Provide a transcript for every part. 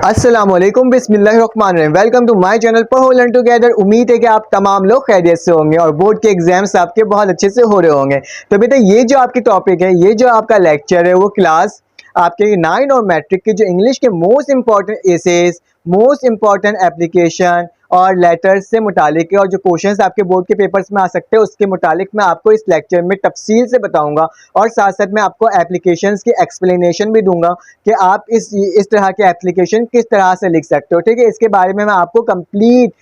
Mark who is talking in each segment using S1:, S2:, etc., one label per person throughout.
S1: अस्सलामुअलैकुम बिस्मिल्लाहिर्रहमानिर्रहीम। Welcome to my channel पढ़ो लर्न टुगेदर। उम्मीद है कि आप तमाम लोग खैरियत से होंगे और बोर्ड के एग्जाम्स आपके बहुत अच्छे से हो रहे होंगे। तो बेटा ये जो आपकी टॉपिक है, ये जो आपका लेक्चर है, वो क्लास आपके 9 और मैट्रिक के जो इंग्लिश के most important essays, most important application और लेटर्स से मुतालिक है और जो क्वेश्चंस आपके बोर्ड के पेपर्स में आ सकते हैं उसके मुतालिक मैं आपको इस लेक्चर में तफसील से बताऊंगा और साथ साथ मैं आपको एप्लीकेशंस की एक्सप्लेनेशन भी दूंगा कि आप इस तरह के एप्लीकेशन किस तरह से लिख सकते हो। ठीक है, इसके बारे में मैं आपको कंप्लीट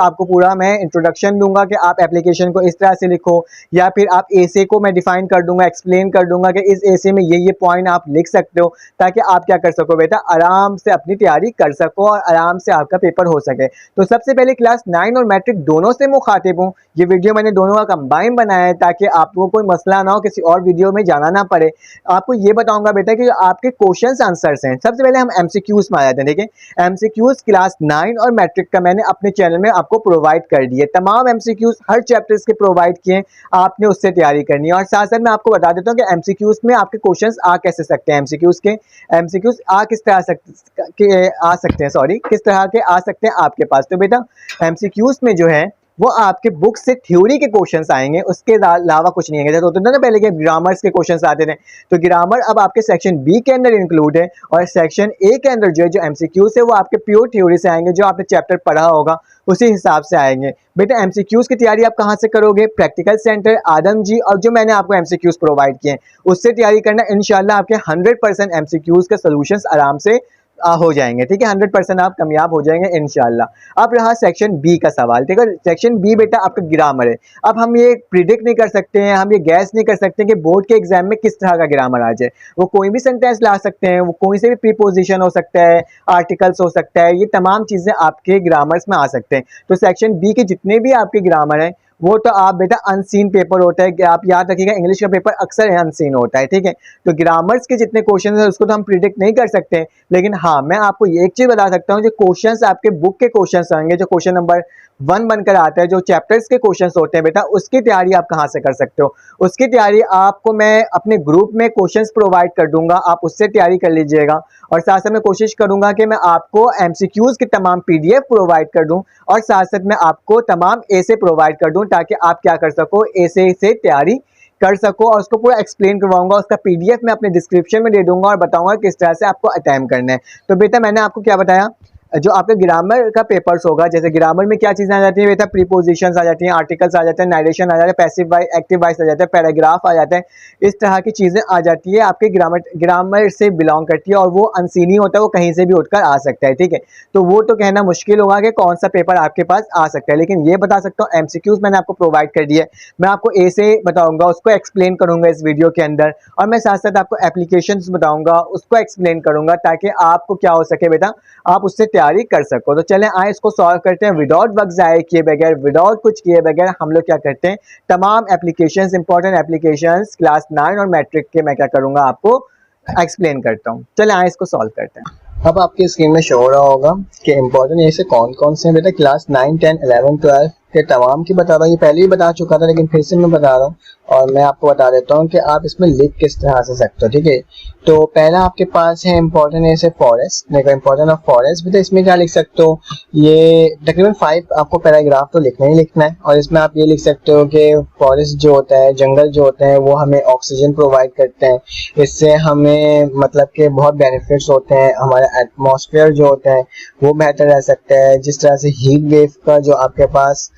S1: आपको पूरा मैं इंट्रोडक्शन दूंगा कि आप एप्लीकेशन को इस तरह से लिखो, या फिर आप एसे को मैं डिफाइन कर दूंगा, एक्सप्लेन कर दूंगा कि इस एसे में ये पॉइंट आप लिख सकते हो, ताकि आप क्या कर सको बेटा, आराम से अपनी तैयारी कर सको और आराम से आपका पेपर हो सके। तो सबसे पहले क्लास 9 और मैट्रिक दोनों से मुखातिब हूँ। ये वीडियो मैंने दोनों का कंबाइन बनाया है ताकि आपको कोई मसला ना हो, किसी और वीडियो में जाना ना पड़े। आपको ये बताऊंगा बेटा कि जो आपके क्वेश्चंस आंसर्स हैं, सबसे पहले हम एमसीक्यूज में आ जाते हैं। ठीक है, एमसीक्यूज क्लास 9 और मैट्रिक का मैंने अपने चैनल में आपको प्रोवाइड कर दिए। तमाम एमसीक्यूज हर चैप्टर्स के प्रोवाइड किए, आपने उससे तैयारी करनी है। और साथ साथ मैं आपको बता देता हूँ कि एमसीक्यूज में आपके क्वेश्चंस आ कैसे सकते हैं, एमसीक्यूज आ किस तरह आ सकते हैं, सॉरी, किस तरह के आ सकते हैं आपके पास। तो बेटा एमसीक्यूज में जो है वो आपके बुक से थ्योरी के क्वेश्चंस आएंगे, उसके अलावा कुछ नहीं है। जैसे होता था ना पहले के ग्रामर्स के क्वेश्चंस आते थे, तो ग्रामर अब आपके सेक्शन बी के अंदर इंक्लूड है और सेक्शन ए के अंदर जो एमसीक्यूज है वो आपके प्योर थ्योरी से आएंगे, जो आपने चैप्टर पढ़ा होगा उसी हिसाब से आएंगे। बेटा एमसीक्यूज की तैयारी आप कहाँ से करोगे? प्रैक्टिकल सेंटर आदम जी, और जो मैंने आपको एमसीक्यूज प्रोवाइड किए उससे तैयारी करना। इंशाल्लाह आपके 100% एमसीक्यूज के सोल्यूशंस आराम से हो जाएंगे। ठीक है, 100% आप कामयाब हो जाएंगे इंशाल्लाह। अब रहा सेक्शन बी का सवाल। ठीक है, सेक्शन बी बेटा आपका ग्रामर है। अब हम ये प्रिडिक्ट नहीं कर सकते हैं, हम ये गैस नहीं कर सकते कि बोर्ड के एग्जाम में किस तरह का ग्रामर आ जाए। वो कोई भी सेंटेंस ला सकते हैं, वो कोई से भी प्रीपोजिशन हो सकता है, आर्टिकल्स हो सकता है, ये तमाम चीजें आपके ग्रामर्स में आ सकते हैं। तो सेक्शन बी के जितने भी आपके ग्रामर हैं वो तो आप बेटा अनसीन पेपर होता है कि आप याद रखिएगा, इंग्लिश का पेपर अक्सर अनसीन होता है। ठीक है, तो ग्रामर्स के जितने क्वेश्चन है उसको तो हम प्रिडिक्ट नहीं कर सकते, लेकिन हाँ मैं आपको ये एक चीज बता सकता हूँ, जो क्वेश्चंस आपके बुक के क्वेश्चंस होंगे, जो क्वेश्चन नंबर 1 बनकर आता है, जो चैप्टर्स के क्वेश्चंस होते हैं बेटा, उसकी तैयारी आप कहाँ से कर सकते हो? उसकी तैयारी आपको मैं अपने ग्रुप में क्वेश्चंस प्रोवाइड कर दूंगा, आप उससे तैयारी कर लीजिएगा। और साथ साथ मैं कोशिश करूंगा कि मैं आपको एमसीक्यूज की तमाम पीडीएफ प्रोवाइड कर दूं और साथ साथ मैं आपको तमाम एसे प्रोवाइड कर दूं, ताकि आप क्या कर सको, एसे से तैयारी कर सको। और उसको पूरा एक्सप्लेन करवाऊंगा, उसका पीडीएफ मैं अपने डिस्क्रिप्शन में दे दूंगा और बताऊंगा किस तरह से आपको अटेम्प्ट करना है। तो बेटा मैंने आपको क्या बताया, जो आपका ग्रामर का पेपर्स होगा, जैसे ग्रामर में क्या चीजें आ जाती है बेटा, प्रीपोजिशंस आ जाती हैं, आर्टिकल्स आ जाते हैं, नरेशन आ जाता है, पैसिव वॉइस, एक्टिव वॉइस आ जाता है, पैराग्राफ आ जाता है, इस तरह की चीजें आ जाती है। आपके ग्रामर से बिलोंग करती है और वो अनसीन ही होता है, वो कहीं से भी उठकर आ सकता है। ठीक है, तो वो तो कहना मुश्किल होगा कि कौन सा पेपर आपके पास आ सकता है, लेकिन ये बता सकता हूँ एमसीक्यूज मैंने आपको प्रोवाइड कर दिया है। मैं आपको ए से बताऊंगा, उसको एक्सप्लेन करूंगा इस वीडियो के अंदर, और मैं साथ साथ आपको एप्लीकेशंस बताऊंगा, उसको एक्सप्लेन करूंगा, ताकि आपको क्या हो सके बेटा, आप उससे तैयारी कर सको। तो चलें आए इसको सॉल्व करते हैं विदाउट वक्त ज़ाया किए बगैर, विदाउट कुछ किए बगैर। हम लोग क्या करते हैं, तमाम एप्लीकेशंस, इंपॉर्टेंट एप्लीकेशंस क्लास 9 और मैट्रिक के मैं क्या करूंगा, आपको एक्सप्लेन करता हूँ। चलें आए इसको सॉल्व करते हैं।
S2: अब आपकी स्क्रीन में शो हो रहा होगा कि इंपॉर्टेंट ऐसे कौन कौन से हैं बेटा। क्लास 9, 10, 11, 12 के तमाम की बता रहा हूँ, ये पहले भी बता चुका था लेकिन फिर से मैं बता रहा हूँ, और मैं आपको बता देता हूँ कि आप इसमें लिख किस तरह से सकते हो। ठीक है, तो पहला आपके पास है इंपॉर्टेंट ऐसे फॉरेस्ट। देखो इंपॉर्टेंट ऑफ फॉरेस्ट बेटा, इसमें क्या लिख सकते हो, ये तकरीबन 5 आपको पैराग्राफ तो लिखना ही लिखना है। और इसमें आप ये लिख सकते हो कि फॉरेस्ट जो होता है, जंगल जो होते हैं, वो हमें ऑक्सीजन प्रोवाइड करते हैं, इससे हमें मतलब के बहुत बेनिफिट्स होते हैं, हमारा एटमॉस्फेयर जो होता है वो बेहतर रह सकता है। जिस तरह से हीट वेव का जो आपके पास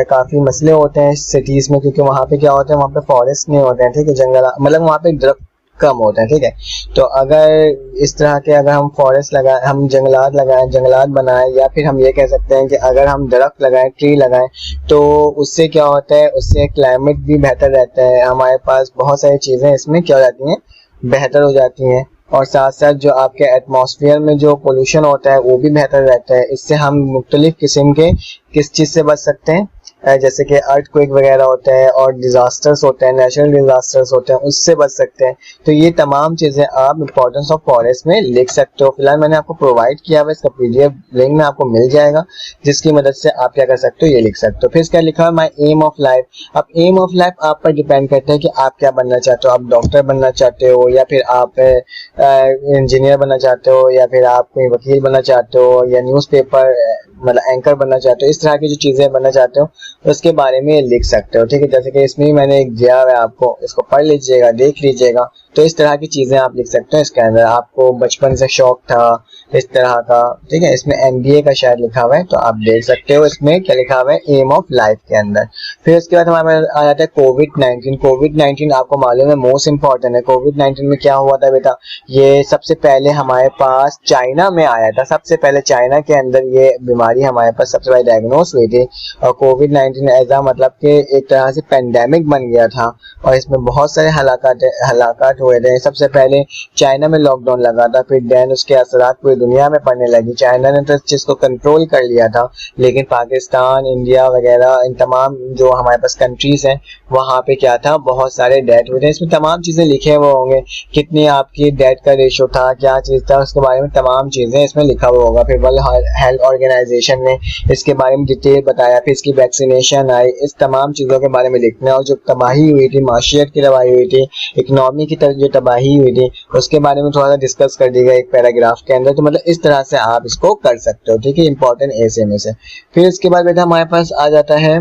S2: काफी मसले होते हैं सिटीज में, क्योंकि वहाँ पे क्या होता है, वहाँ पे फॉरेस्ट नहीं होते हैं। ठीक है, जंगल मतलब वहाँ पे दरख्त कम होते हैं। ठीक है, तो अगर इस तरह के अगर हम फॉरेस्ट लगाएं, हम जंगलात लगाएं, जंगलात बनाएं, या फिर हम ये कह सकते हैं कि अगर हम दरख्त लगाएं, ट्री लगाएं, तो उससे क्या होता है, उससे क्लाइमेट भी बेहतर रहता है, हमारे पास बहुत सारी चीजें इसमें क्या हो जाती हैं, बेहतर हो जाती हैं। और साथ साथ जो आपके एटमॉस्फेयर में जो पोल्यूशन होता है वो भी बेहतर रहता है। इससे हम मुख्तलिफ किस्म के किस चीज से बच सकते हैं, जैसे कि अर्थक्वेक वगैरह होते हैं और डिजास्टर्स होते हैं, नेचुरल डिजास्टर्स होते हैं, उससे बच सकते हैं। तो ये तमाम चीज़ें आप इंपॉर्टेंस ऑफ फॉरेस्ट में लिख सकते हो। फिलहाल मैंने आपको प्रोवाइड किया हुआ, इसका PDF लिंक में आपको मिल जाएगा, जिसकी मदद से आप क्या कर सकते हो, ये लिख सकते हो। फिर इसका लिखा है माई एम ऑफ लाइफ। अब एम ऑफ लाइफ आप पर डिपेंड करता है कि आप क्या बनना चाहते हो। आप डॉक्टर बनना चाहते हो, या फिर आप इंजीनियर बनना चाहते हो, या फिर आप कोई वकील बनना चाहते हो, या न्यूज़पेपर मतलब एंकर बनना चाहते हो। इस तरह की जो चीज़ें बनना चाहते हो उसके बारे में लिख सकते हो, ठीक है। जैसे कि इसमें ही मैंने एक दिया हुआ है आपको, इसको पढ़ लीजिएगा, देख लीजिएगा। तो इस तरह की चीज़ें आप लिख सकते हो इसके अंदर। आपको बचपन से शौक था इस तरह का, ठीक है। इसमें MBA का शायद लिखा हुआ है, तो आप देख सकते हो इसमें क्या लिखा हुआ है एम ऑफ लाइफ के अंदर। फिर उसके बाद हमारे आ जाता है कोविड-19। कोविड-19 आपको मालूम है मोस्ट इंपॉर्टेंट है। कोविड-19 में क्या हुआ था बेटा, ये सबसे पहले हमारे पास चाइना में आया था। सबसे पहले चाइना के अंदर ये बीमारी हमारे पास सबसे पहले डायग्नोस हुई थी, और कोविड-19 ऐसा मतलब कि एक तरह से पेंडेमिक बन गया था, और इसमें बहुत सारे हलाकात हुए थे। सबसे पहले चाइना में लॉकडाउन लगा था, फिर देन उसके असरात पूरी दुनिया में पड़ने लगी। चाइना ने तो इस चीज़ को कंट्रोल कर लिया था, लेकिन पाकिस्तान, इंडिया वगैरह इन तमाम जो हमारे पास कंट्रीज हैं वहाँ पे क्या था, बहुत सारे डेथ हुए थे। इसमें तमाम चीज़ें लिखे हुए होंगे, कितनी आपकी डेथ का रेशो था, क्या चीज़ था, उसके बारे में तमाम चीज़ें इसमें लिखा हुआ होगा। फिर वर्ल्ड हेल्थ ऑर्गेनाइजेशन ने इसके बारे में डिटेल बताया, फिर इसकी वैक्सीनेशन आई, इस तमाम चीज़ों के बारे में लिखना। और जो तबाही हुई थी, माशियत की तबाही हुई थी, इकनॉमी की तरफ जो तबाही हुई थी, उसके बारे में थोड़ा सा डिस्कस कर दी गई एक पैराग्राफ के अंदर। तो मतलब इस तरह से आप इसको कर सकते हो, ठीक है, इंपॉर्टेंट ऐसे में से। फिर इसके बाद बेटा हमारे पास आ जाता है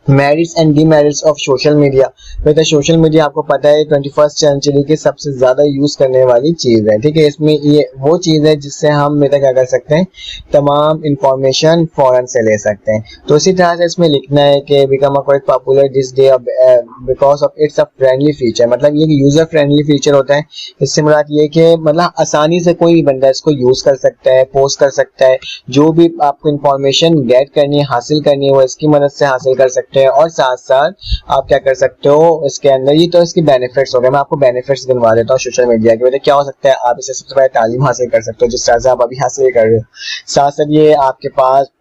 S2: merits and demerits of social media. बेटा सोशल मीडिया आपको पता है 21st सेंचुरी की सबसे ज्यादा यूज करने वाली चीज है, ठीक है। इसमें ये वो चीज है जिससे हम बेटा क्या कर सकते हैं, तमाम इंफॉर्मेशन फौरन से ले सकते हैं। तो इसी तरह से इसमें लिखना है कि become a quite popular this day because of it's a friendly feature. मतलब ये यूजर फ्रेंडली फीचर होता है। इससे मुराद ये कि मतलब आसानी से कोई भी बंदा इसको यूज कर सकता है, पोस्ट कर सकता है, जो भी आपको इंफॉर्मेशन गेट करनी है, हासिल करनी है, वो इसकी मदद से हासिल कर सकते हैं। और साथ साथ आप क्या कर सकते हो इसके अंदर, ये तो इसकी बेनिफिट्स हो गए। मैं आपको बेनिफिट्स गिनवा देता हूँ सोशल मीडिया के। वजह क्या हो सकता है, आप इसे सबसे पहले तालीम हासिल कर सकते हो, जिस तरह से आप अभी हासिल कर रहे हो। साथ साथ ये आपके पास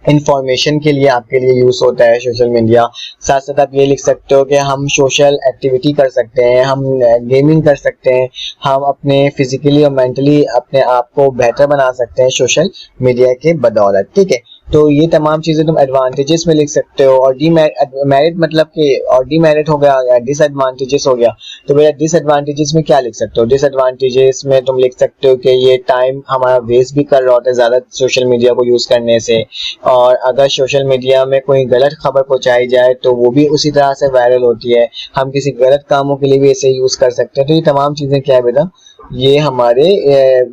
S2: इंफॉर्मेशन के लिए आपके लिए यूज होता है सोशल मीडिया। साथ साथ आप ये लिख सकते हो कि हम सोशल एक्टिविटी कर सकते हैं, हम गेमिंग कर सकते हैं, हम अपने फिजिकली और मेंटली अपने आप को बेहतर बना सकते हैं सोशल मीडिया के बदौलत, ठीक है। तो ये तमाम चीजें तुम एडवांटेजेस में लिख सकते हो। और डीमेरिट मतलब कि, और डीमेरिट हो गया या डिसएडवांटेजेस हो गया। तो भैया डिसएडवांटेजेस में क्या लिख सकते हो, डिसएडवांटेजेस में तुम लिख सकते हो कि ये टाइम हमारा वेस्ट भी कर रहा होता है ज्यादा सोशल मीडिया को यूज करने से, और अगर सोशल मीडिया में कोई गलत खबर पहुंचाई जाए तो वो भी उसी तरह से वायरल होती है। हम किसी गलत कामों के लिए भी इसे यूज कर सकते हैं। तो ये तमाम चीजें क्या है बेटा, ये हमारे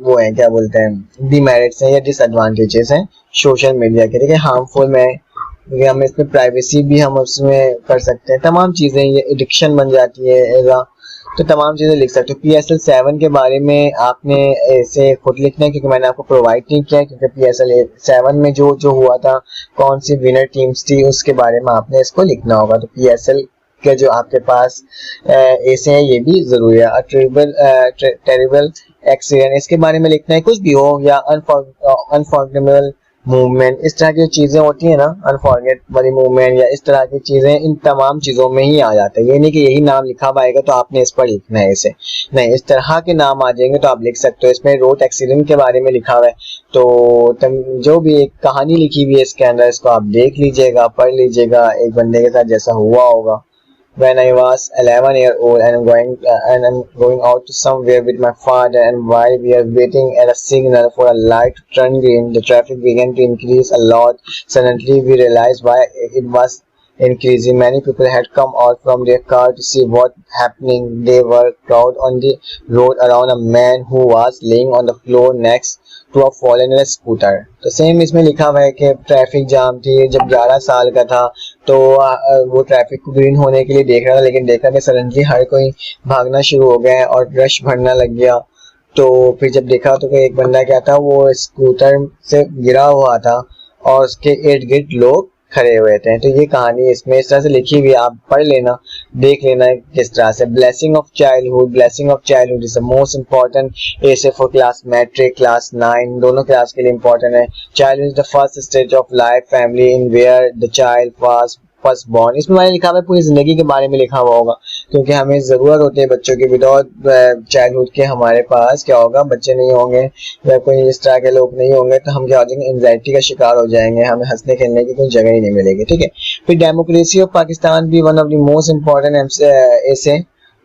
S2: वो हैं, क्या बोलते हैं, डीमेरिट्स हैं या डिसएडवांटेजेस हैं सोशल मीडिया के, ठीक है। हार्मफुल में क्योंकि हम इसमें प्राइवेसी भी हम उसमें कर सकते हैं, तमाम चीजें, ये एडिक्शन बन जाती है, तो तमाम चीजें लिख सकते हो। PSL 7 के बारे में आपने ऐसे खुद लिखना है, क्योंकि मैंने आपको प्रोवाइड नहीं किया है, क्योंकि PSL 7 में जो हुआ था, कौन सी विनर टीम्स थी, उसके बारे में आपने इसको लिखना होगा। तो PSL के जो आपके पास ऐसे हैं, ये भी जरूरी है। टेरिबल एक्सीडेंट, इसके बारे में लिखना है, कुछ भी हो, या अनफॉर्गेटेबल मूवमेंट, इस तरह की चीजें होती है ना, अनफॉरगेट वाली मूवमेंट या इस तरह की चीजें, इन तमाम चीजों में ही आ जाता है। ये नहीं कि यही नाम लिखा पाएगा तो आपने इस पर लिखना है इसे, नहीं, इस तरह के नाम आ जाएंगे तो आप लिख सकते हो। इसमें रोड एक्सीडेंट के बारे में लिखा हुआ है, तो जो भी एक कहानी लिखी हुई है इसके अंदर, इसको आप देख लीजिएगा, पढ़ लीजिएगा, एक बंदे के साथ जैसा हुआ होगा। When I was 11 years old and I'm going out to somewhere with my father, and while we are waiting at a signal for a light to turn green, the traffic began to increase a lot. Suddenly we realized why it was increasing. Many people had come out from their car to see what happening. They were crowded on the road around a man who was laying on the floor next to a fallen scooter. तो same इसमें लिखा हुआ है कि traffic jam थी, जब 11 साल का था तो वो ट्रैफिक को ग्रीन होने के लिए देख रहा था, लेकिन देखा कि सडनली हर कोई भागना शुरू हो गया और रश भरना लग गया। तो फिर जब देखा तो एक बंदा क्या था, वो स्कूटर से गिरा हुआ था और उसके इर्द गिर्द लोग खड़े हुए थे। तो ये कहानी इसमें इस तरह से लिखी हुई है, आप पढ़ लेना, देख लेना किस तरह से। Blessing of childhood is the most important essay for class matric, class 9 दोनों क्लास के लिए इम्पोर्टेंट है। Child is the first stage of life family in where the child first born. इसमें मैंने लिखा हुआ है पूरी जिंदगी के बारे में लिखा हुआ होगा, क्योंकि हमें जरूरत होती है बच्चों की। विदाउट चाइल्डहुड के हमारे पास क्या होगा, बच्चे नहीं होंगे या कोई इस तरह के लोग नहीं होंगे तो हम क्या हो जाएंगे, एंजाइटी का शिकार हो जाएंगे, हमें हंसने खेलने की कोई जगह ही नहीं मिलेगी। ठीक है, फिर डेमोक्रेसी ऑफ पाकिस्तान भी one of the most important ऐसे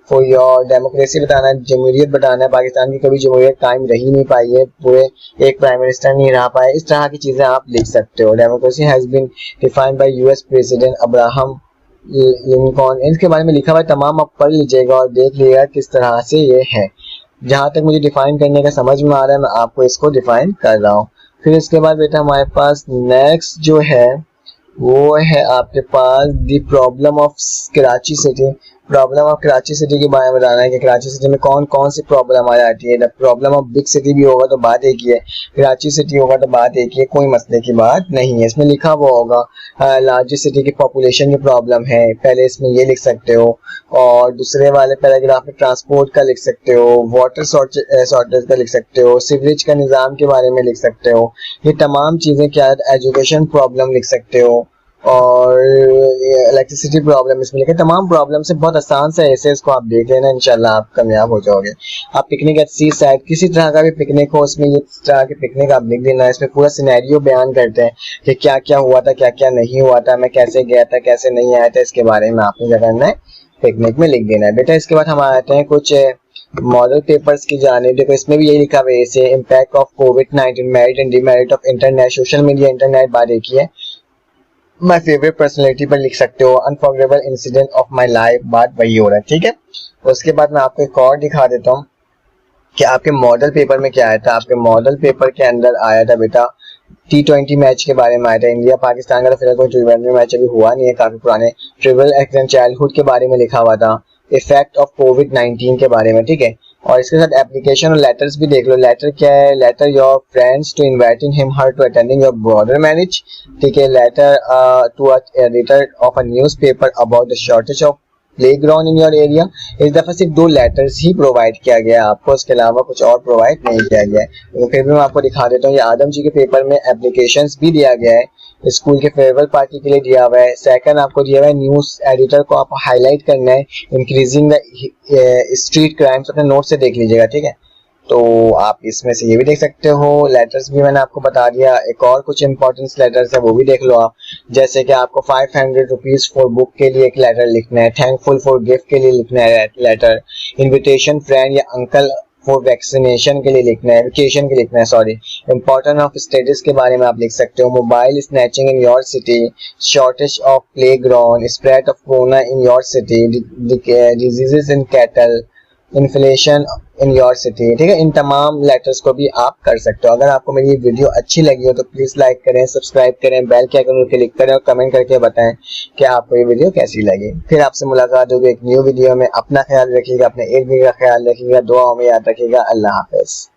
S2: फॉर योर डेमोक्रेसी बताना है, जमहूरियत बताना है। पाकिस्तान की कभी जमहूरियत कायम रही नहीं पाई है, पूरे एक प्राइम मिनिस्टर नहीं रह पाए, इस तरह की चीजें आप लिख सकते हो। Democracy has been defined by US president Abraham Lincoln. इसके बारे में लिखा हुआ है, तमाम आप पढ़ लीजिएगा और देख लीजिएगा किस तरह से ये है। जहां तक मुझे डिफाइन करने का समझ में आ रहा है मैं आपको इसको डिफाइन कर रहा हूँ। फिर इसके बाद बेटा हमारे पास नेक्स्ट जो है वो है आपके पास the problem of Karachi city. Problem of Karachi city के बारे में बताना है कि कराची सिटी में कौन कौन सी प्रॉब्लम आ जाती है। The problem of big city भी होगा तो बात एक ही है, कराची सिटी होगा तो बात एक ही है, कोई मसले की बात नहीं है। इसमें लिखा हुआ होगा लार्जेस्ट सिटी की पॉपुलेशन की प्रॉब्लम है, पहले इसमें ये लिख सकते हो। और दूसरे वाले पैराग्राफ में ट्रांसपोर्ट का लिख सकते हो, वाटर शॉर्टेज का लिख सकते हो, सीवरेज का निज़ाम के बारे में लिख सकते हो। ये तमाम चीज़ें क्या है, एजुकेशन प्रॉब्लम लिख सकते हो और इलेक्ट्रिसिटी प्रॉब्लम इसमें लिखे। तमाम प्रॉब्लम से बहुत आसान सा ऐसे इसको आप देख लेना, इंशाल्लाह आप कामयाब हो जाओगे। आप पिकनिक एट सी साइड, किसी तरह का भी पिकनिक हो उसमें ये तरह के पिकनिक आप लिख देना। इसमें पूरा सिनेरियो बयान करते हैं कि क्या क्या हुआ था, क्या क्या नहीं हुआ था, मैं कैसे गया था, कैसे नहीं आया था, इसके बारे में आपने क्या करना है, पिकनिक में लिख देना है बेटा। इसके बाद हम आते हैं कुछ मॉडल पेपर्स की जाने। देखो इसमें भी यही लिखा हुआ है, इसे impact of covid merit and demerit of internet, social media internet बात एक ही है। माय फेवरेट पर्सनैलिटी पर लिख सकते हो, unforgettable incident of my life, बात वही हो रहा है। ठीक है, उसके बाद मैं आपको एक और दिखा देता हूँ कि आपके मॉडल पेपर में क्या आया था। आपके मॉडल पेपर के अंदर आया था बेटा T20 मैच के बारे में आया था। इंडिया पाकिस्तान का तो फिलहाल कोई T20 मैच अभी हुआ नहीं है, काफी पुराने। ट्रिबल एक्सीडेंट चाइल्डहुड के बारे में लिखा हुआ था, इफेक्ट ऑफ कोविड-19 के बारे में। ठीक है, और इसके साथ एप्लीकेशन और लेटर्स भी देख लो। लेटर क्या है, letter your friends to inviting him her to attending your brother marriage. ठीक है, letter to editor of a newspaper about the shortage of playground in your area. इस दफा सिर्फ 2 लेटर्स ही प्रोवाइड किया गया आपको, उसके अलावा कुछ और प्रोवाइड नहीं किया गया है। तो फिर भी मैं आपको दिखा देता हूँ, ये आदम जी के पेपर में एप्लीकेशंस भी दिया गया है, स्कूल के फेयरवेल पार्टी के लिए दिया हुआ है। सेकंड आपको दिया हुआ है न्यूज एडिटर को आप हाईलाइट करना है, इंक्रीजिंग द स्ट्रीट क्राइम्स, अपने नोट से देख लीजिएगा। ठीक है, तो आप इसमें से ये भी देख सकते हो। लेटर्स भी मैंने आपको बता दिया, एक और कुछ इंपॉर्टेंस लेटर्स है वो भी देख लो आप। जैसे कि आपको 500 रुपीज फॉर बुक के लिए एक लेटर लिखना है, थैंकफुल फॉर गिफ्ट के लिए लिखना है लेटर, इन्विटेशन फ्रेंड या अंकल फॉर वैक्सीनेशन के लिए लिखना है, वेकेशन के लिए लिखना है, सॉरी। इंपॉर्टेंस ऑफ स्टेटस के बारे में आप लिख सकते हो, mobile snatching in your city, shortage of playground, spread of corona in your city, diseases in cattle, inflation in your city. ठीक है, इन तमाम लेटर्स को भी आप कर सकते हो। अगर आपको मेरी वीडियो अच्छी लगी हो तो प्लीज लाइक करें, सब्सक्राइब करें, बेल के आइकन को क्लिक करें और कमेंट करके बताएं कि आपको ये वीडियो कैसी लगी। फिर आपसे मुलाकात होगी एक न्यू वीडियो में। अपना ख्याल रखिएगा, अपने एक भी का ख्याल रखिएगा, दुआओं में याद रखिएगा। अल्लाह हाफिज।